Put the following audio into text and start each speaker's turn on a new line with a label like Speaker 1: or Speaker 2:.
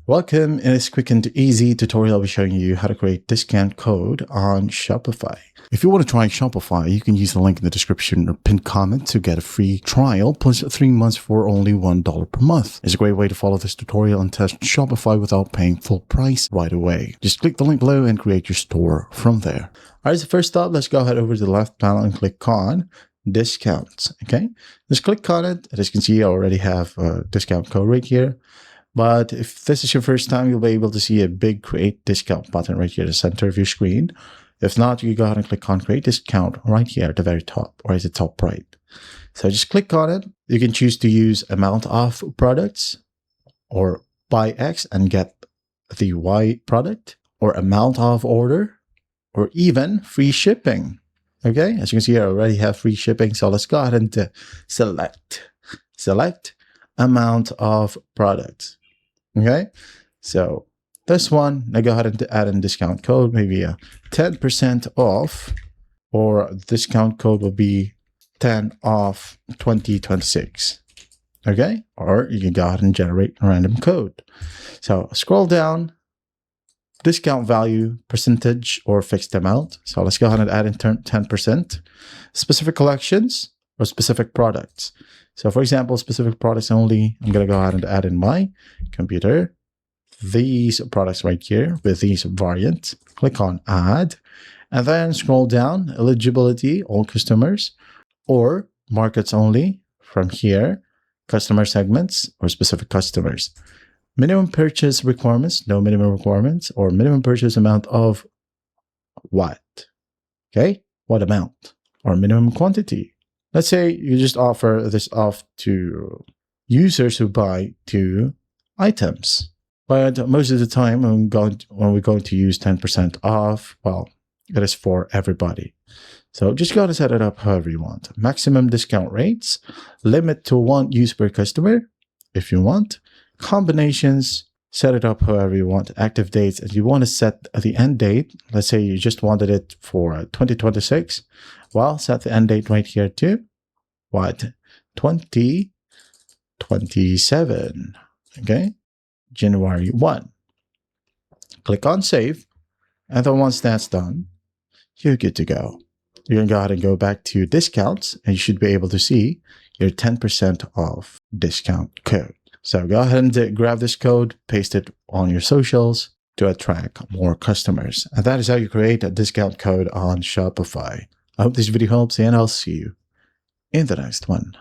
Speaker 1: Welcome. In this quick and easy tutorial, I'll be showing you how to create discount code on Shopify. If you want to try Shopify, you can use the link in the description or pinned comment to get a free trial plus 3 months for only $1 per month. It's a great way to follow this tutorial and test Shopify without paying full price right away. Just click the link below and create your store from there. All right, so first up, let's go ahead over to the left panel and click on discounts. Okay, just click on it. As you can see, I already have a discount code right here. But if this is your first time, you'll be able to see a big create discount button right here at the center of your screen. If not, you go ahead and click on create discount right here at the very top or at the top right. So just click on it. You can choose to use amount of products or buy X and get the Y product, or amount of order, or even free shipping. Okay, as you can see, I already have free shipping. So let's go ahead and select amount of products. Okay, so this one, I go ahead and add in discount code, maybe a 10% off, or discount code will be 10 off 2026. Okay, or you can go ahead and generate a random code. So scroll down, discount value, percentage, or fixed amount. So let's go ahead and add in 10%. Specific collections or specific products. So for example, specific products only, I'm going to go ahead and add in my computer these products right here with these variants. Click on add, and then scroll down, eligibility, all customers, or markets only. From here, customer segments or specific customers. Minimum purchase requirements, no minimum requirements, or minimum purchase amount of what? Okay, what amount? Or minimum quantity. Let's say you just offer this off to users who buy 2 items. But most of the time, when we're going to use 10% off, well, it is for everybody. So just go to set it up however you want. Maximum discount rates, limit to 1 use per customer if you want. Combinations, set it up however you want. Active dates, if you want to set the end date, let's say you just wanted it for 2026, well, set the end date right here to what? 2027. Okay, January 1. Click on save, and then once that's done, you're good to go. You can go ahead and go back to discounts, and you should be able to see your 10% off discount code. So go ahead and grab this code, paste it on your socials to attract more customers. And that is how you create a discount code on Shopify. I hope this video helps, and I'll see you in the next one.